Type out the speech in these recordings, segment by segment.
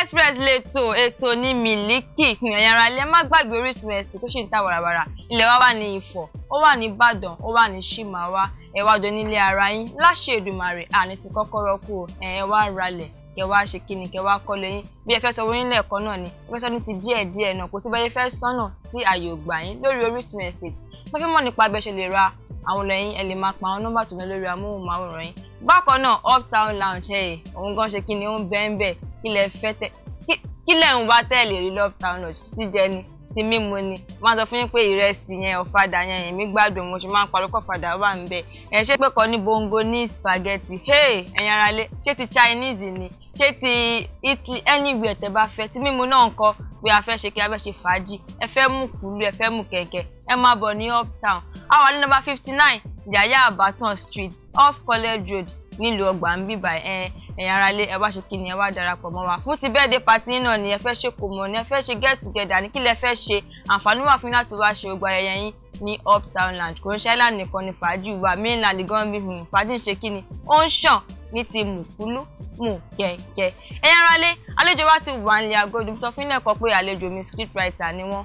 Express ètò ní Miliki ẹ̀yàrá ilé má gbàgbé Orísun ẹ̀sìn tó ṣì ń ta wàràwàrà ilẹ̀ wa wà ní Ifọ̀ ó wà ní Ìbàdàn ó wà ní Ṣímàwá ẹ wá jọ nílé ara yín láṣẹ Èdùmàrè àní ti kọ́kọ́rọ́ kú ẹ wá ralẹ̀ kẹ wá ṣe kíni kẹ wá kọ́lé yín bí ẹ fẹ́ sọ wọ́n nílẹ̀ ẹ̀kọ́ náà ni ẹ fẹ́ sọ ní ti díẹ̀ náà kò sí bẹ́ẹ̀ fẹ́ sọ́nà tí àyè ò gbà yín lórí Orísun ẹ̀sìn wọ́n fẹ́ mọ̀ nípa bẹ́ẹ̀ ṣe lè ra àwọn lẹ́yìn ẹ lè máa pa àwọn nọ́mbà tó ná lórí amóhùnmáwòrán yín bákan náà Uptown Lounge òun gan ṣe kíni ó ń bẹ́ẹ̀ ilẹ̀ fẹ́ tẹ̀ kílẹ̀ ń wá tẹ́lẹ̀ rí Uptown Lounge jíjẹ ni ti mímu ni máa sọ fún yín pé ìrẹsì yẹn ọ̀fadà yẹn èmi gbádùn mo ṣe máa ń parọ́ ọ̀fadà wà ń bẹ̀ ẹ̀ ṣé pé kọ́ ní bongo ní spaghetti ẹ̀yin ara lé ṣé ti Chinese ni ṣé ti Italy anywhere tẹ́ bá fẹ́ ti mímu náà ń kọ́ pé a fẹ́ ṣe kí a fẹ́ ṣe fàájì ẹ fẹ́ mú kùlú ẹ fẹ́ mú kẹ̀kẹ́ ẹ máa bọ̀ ní Uptown àwọn ní number 59 Yaya Abaton Street off College Road nílùú ọgbà ń bíbà ẹ̀yin ara lé ẹ wá ṣe kí ni ẹ wá darapọ̀ mọ́ wa fún ti birthday party náà ni ẹ fẹ́ ṣe kò mọ̀ ni ẹ fẹ́ ṣe get together ní kí lẹ fẹ́ ṣe àǹfààní wà fún yín láti wá ṣe gbogbo ayẹyẹ yín ní Uptown Lounge kò ń ṣe island nìkan ni fàájì wà mainland gan bí fàájì ń ṣe kí ni ó ń ṣàn ní ti mùkúlú mù kẹ̀kẹ́ ẹ̀yin ara lé àlejò wa ti wà nílé agodo sọ fún ilé ẹ̀kọ́ pé àlejò mi scriptwriter ni wọ́n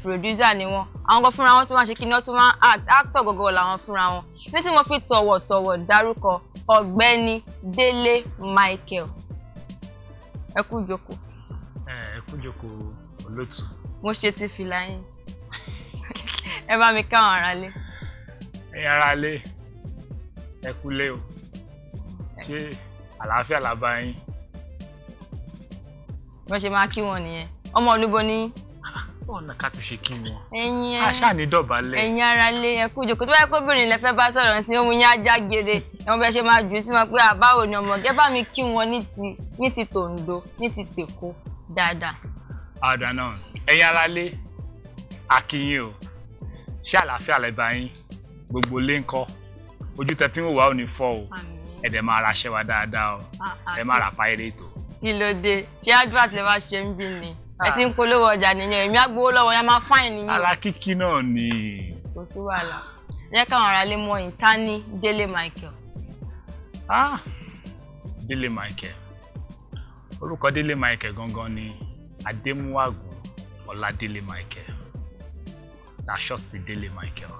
producer ni wọ́n àwọn kan fúnra wọn tó máa ṣe kí ni wọ́n tó máa actor gọ́gọ́ làwọn fúnra wọn ní tí mo fi tọ̀wọ̀tọ̀wọ̀ dárúkọ Ọ̀gbẹ́ni Délé Michael ẹ kú jókòó. Ẹ kú jókòó olóòtú. mo ṣe ti fìlà yín ẹ bá mi káwọn ará lé. ẹ̀yin ará lé ẹ kú lé o ṣé àlàáfíà la bá yín. bó ṣe máa kí wọn nìyẹn ọmọ olúbo ní. ọ̀nà ká tún ṣe kí wọn. ẹ̀yin àṣà ní dọ̀bálẹ̀. ẹ̀yin ará lé ẹ kú jókòó tó bá yẹ kóbìnrin lẹ fẹ́ bá sọ̀rọ̀ sí ohun yín ajá gèrè ẹ̀wọ̀n bẹ́ẹ̀ ṣe máa jù sí wọn pé àbáwo ni ọmọ gẹ́ bá mi kí wọn ní ti tòǹdó ní ti tèkó dáadáa. àdá náà ẹ̀yin ará lé akínyìn o ṣé àlàáfíà lẹ bá yín gbogbo lé ńkọ́ ojú tẹ fi ń wò wá ò ní fọ́ o ẹ̀dẹ̀ máa ra ṣẹ́ wa dáadáa o ẹ má ra fáyéré ètò. kí ló dé ṣé advert lè wá ṣe ń bí ni ẹ ti ń polówó ọjà nìyẹn èmi á gbowó lọ́wọ́ yẹn máa fáìn nìyẹn. alákìkí náà ni. kò sí wàhálà yẹ káwọn ará lè mọ yín ta ní Délé Michael. Délé Michael orúkọ Délé Michael gangan ni Adémúwàgùn Ọládélé Michael na short sí Délé Michael.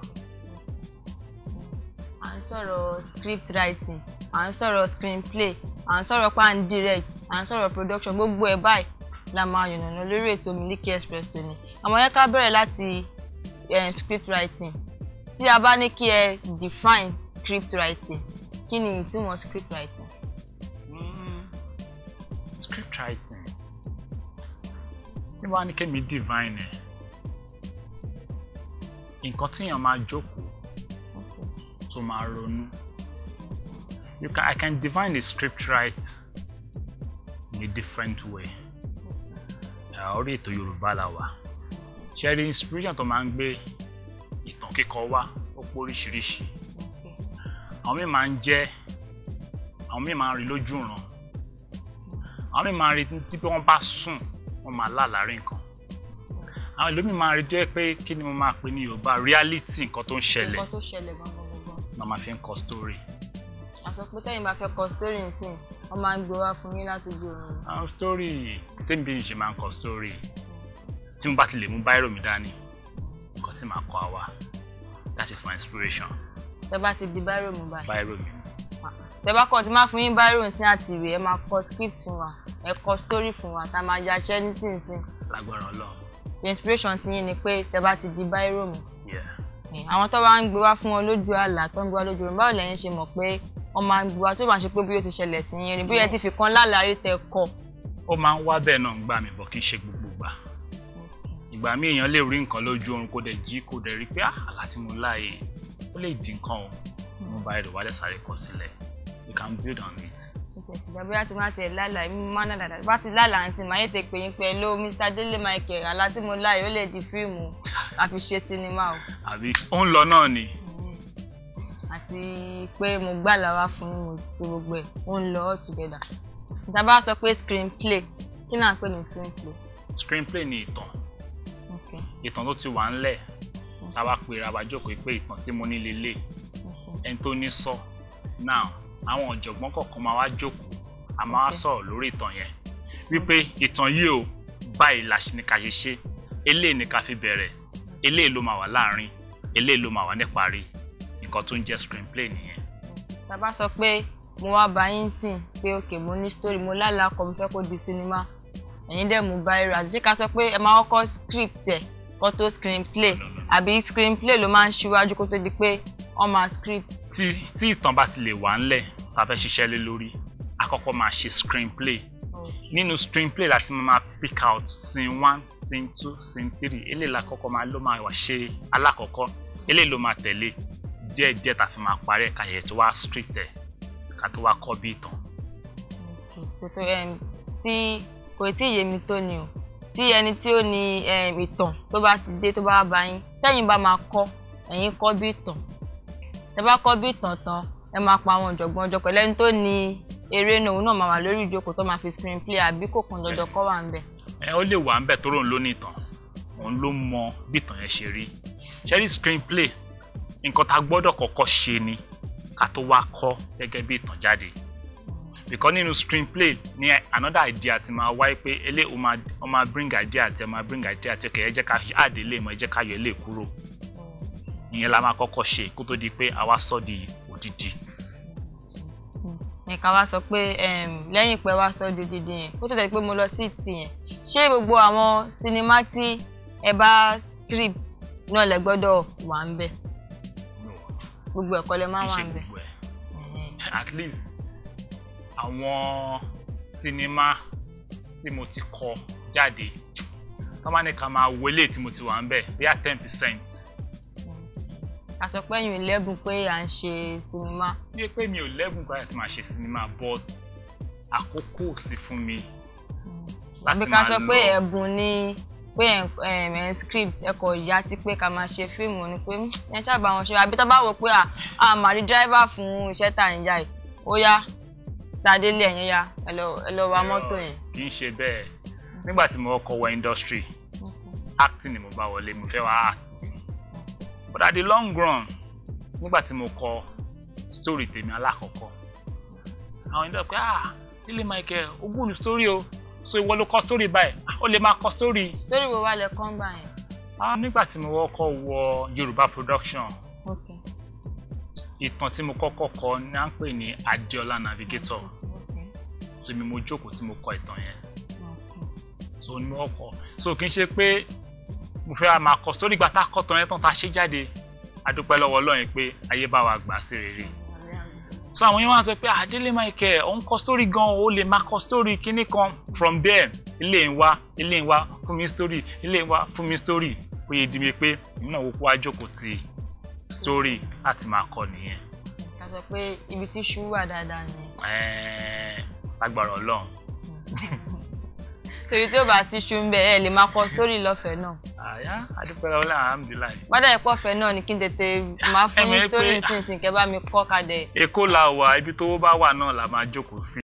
à ń sọ̀rọ̀ script writing à ń sọ̀rọ̀ screenplay à ń sọ̀rọ̀ pan direct à ń sọ̀rọ̀ production gbogbo ẹ̀ báyìí la máa yànnàná lórí ètò Miliki Express tòní àmọ́ yẹ ká bẹ̀rẹ̀ láti script writing tí a bá ní kí ẹ define script writing kí ni ìtumọ̀ script writing. Script writing ní wàá ní kémi divine nǹkan tíyàn máa jókòó tó máa ronú I can define a script write in a different way. Orí ètò Yorùbá la wà ṣẹ́rí inspiration tó máa ń gbé ìtàn kíkọ wá ó pọ̀ oríṣiríṣi àwọn míì máa ń jẹ́ àwọn míì máa ń rí lójú ìran àwọn míì máa ń rí tí pé wọ́n bá sùn wọ́n máa lálàárí nǹkan àwọn ẹlòmíì máa ń rí tó yẹ pé kí ni mo máa pè ní Yorùbá reality nǹkan tó ń ṣẹlẹ̀ náà máa fi ń kọ story. àsọ pé tẹ́yìn bá fẹ́ kọ story nìsín wọ́n máa ń gbé wá fún yín láti gbé òun. àwọn story tẹ́mi bí mi ṣe máa ń kọ story tí mo bá ti lè mú báírò mi dání nǹkan tí màá kọ àwa that is my inspiration. tẹ́ bá ti di báírò mi báyìí. báírò mi. tẹ́ bá kàn tí máa fún yín báírò sí àti ìwé ẹ máa kọ script fún wa ẹ kọ story fún wa tá a máa yaṣẹ́ ní tìǹtìǹ. lágbára Ọlọ́run. ṣe inspiration ti yín ni pé tẹ́ bá ti di báírò mi. àwọn tó bá ń gbé wá fún wọn lójú àlá tó ń gbé wá lójú rẹ báwo lẹ́yìn ṣe mọ̀ pé wọ́n máa ń gbé wá tó máa ṣe pé bí ó ti ṣẹlẹ̀ sí yín rí bí ẹ ti fi kan lálàárí tẹ́ kọ. ó máa ń wá bẹ́ẹ̀ náà ń gbà mí bọ̀ kì í ṣe gbogbo gbà ìgbà míì èèyàn lè rí nǹkan lójú oorun kó dẹ̀ jí kó dẹ̀ rí pé àlá tí mo láàyè ó lè di nǹkan o mo bá ẹ̀rọ wálé sáré kọ sílẹ̀ you can build on it. ìjọba yá ti máa tẹ̀ lálàá mi máa ń lálàá bá ti lálàá ń sìn máa yẹ tẹ pé yín pẹ̀lú Mr. Délé Michael àlá tí mo láàyè ó lè di fíìmù àfi ṣe sinimá o. àbí ó ń lọ náà ni. àti pé mo gbà láwa fún yín mo fi gbogbo ẹ̀ ó ń lọ all together. ìjọba sọ pé screenplay kí náà ń pè ní screenplay. screenplay ni ìtàn ìtàn tó ti wà ńlẹ̀ tá a bá pè ra wa jókòó pé ìtàn tí mo ní lélẹ̀ ẹni tó ní sọ now àwọn ọ̀jọ̀gbọ́n kọ̀ọ̀kan máa wá jókòó a máa sọ̀rọ̀ lórí ìtàn yẹn wípé ìtàn yìí o báyìí la ṣe ní ká ṣe ṣe, eléyìí ní ká fi bẹ̀rẹ̀, eléyìí ló máa wà láàrin, eléyìí ló máa wà níparí. Nǹkan tó ń jẹ́ screenplay nìyẹn. Tá bá sọ pé mo wá bá yín sìn pé okay mo ní story mo lálàá kọ mo fẹ́ kó di sinimá, ẹ̀yin dẹ̀ mú báírò àti ṣé ká sọ pé ẹ máa kọ́kọ́ script ẹ̀ kó tó screenplay àbí screenplay ló máa ń ṣíwájú kó tó di pé wọ́n máa script. Tí ìtàn bá ti lè wà ńlẹ̀ tá fẹ́ ṣiṣẹ́ lé lórí, àkọ́kọ́ máa ṣe screenplay. Nínú screenplay láti máa pick out scene 1, scene 2, scene 3. Eléyìí lákọ́kọ́ ló máa wà ṣe alákọ̀ọ́kọ́, eléyìí ló máa tẹ̀lé díẹ̀ tá fi máa parí ẹ̀ka yẹn tó wá script ẹ̀ ká tó wá kọ́ bí ìtàn. Tí kò tí ì yé mi tó ni o, tí ẹni tí ó ní ìtàn tó bá ti dé tó bá bá yín tẹ́yìn bá máa kọ́ ẹ̀yin kọ́ bí ìtàn, tẹ́ bá kọ́ bí ìtàn tán ẹ máa pa àwọn ọ̀jọ̀gbọ́n ọjọ́ pẹ̀lú ẹni tó ní eré náà òun náà máa wà lórí ìjókòó tó máa fi screenplay àbí kò kàn dandan kọ́ wà ń bẹ̀. Ó lè wà ń bẹ̀ tó rò ń ló ní ìtàn, òun ló mọ bí ìtàn yẹn ṣe rí. Ṣẹ́rí screenplay nǹkan tá gbọ́dọ̀ kọ́kọ́ ṣe ni ká tó wá kọ́ gẹ́gẹ́ bí ìtàn jáde. Because nínú screenplay ní another idea ti máa wáyé pé elé o máa bring idea àti okay ẹ jẹ́ ká add ilé mọ́ ẹ jẹ́ ká yọ ilé kúrò. Ìyẹn la máa kọ́kọ́ ṣe kó tó di pé àwa sọ di òdìdí. Ká wá sọ pé lẹ́yìn pé wá sọ di òdìdí yẹn kó tó tẹ̀ pé mo lọ sí ìtì yẹn, ṣé gbogbo àwọn sinimá tí ẹ bá script náà lẹ gbọ́dọ̀ wà ń bẹ̀? Gbogbo ẹ̀kọ́ lẹ máa wà ń bẹ̀. At least àwọn sinimá tí mo ti kọ jáde ká má ní ká máa wọlé tí mo ti wà ń bẹ̀ bóyá 10%. A sọ pé ẹ̀yin lẹ́bùn pé à ń ṣe sinimá. Bí pé mi ò lẹ́bùn pé àti máa ṣe sinimá but àkókò sí fún mi. Àbí ká sọ pé ẹ̀bùn ni pé script ẹ̀kọ́ ìyá ti pé ká máa ṣe fíìmù ni pé ẹ ṣáàbà wọn ṣe àbí tó bá wò pé a máa rí driver fún iṣẹ́ tà ń jà yìí ó yá Sádélé ẹ̀yìn ya ẹ lọ wa mọ́tò yẹn. Kì í ṣe bẹ́ẹ̀. Nígbà tí mo kọ́kọ́ wọ industry acting ni mo bá wọlé mo fẹ́ wá act. But at the long run nígbà tí mo kọ story tèmi alákọ̀ọ́kọ́ àwọn ènìyàn pé Délé Michael ogún ní story o so ìwọ ló kọ story báyìí ó lè máa kọ story. Story wo wá lẹ kọ́ ń gbà yẹn? Nígbà tí mo kọ́kọ́ wọ Yorùbá production ìtàn tí mo kọ́kọ́ kọ ní à ń pè ní Adéọlá Navigator. So mi mo jókòó tí mo kọ ìtàn yẹn. So ní ọkọ̀ so kì í ṣe pé mo fẹ́ máa kọ story gbà tá kọ́ tán yẹn tán tá ṣe jáde adúpẹ́ lọ́wọ́ Ọlọ́run pé ayé bá wa gbà sí rere. So àwọn yẹn wá sọ pé Délé Michael òun kọ story gan o lè máa kọ story kíní kan from there ilé ń wá fún mi story ilé ń wá fún mi story ó yẹ di mi pé èmi náà wò kó wá jókòó ti story láti máa kọ nìyẹn. Ká sọ pé ibi tí ṣú wà dáadáa ni. Lágbára Ọlọ́run. Torí tí ó bá ti ṣú ń bẹ ẹ lè máa kọ story lọ́fẹ̀ẹ́ náà. Adúpẹ́ lọ́wọ́ alhamdulillah. Bádà ìpọ̀fẹ́ náà ni kí n tètè máa fún ní story nísinsìnyí kẹ́ bá mi kọ́ kadẹ̀. Èkó la wà ibi tó bá wà náà la máa jókòó sí.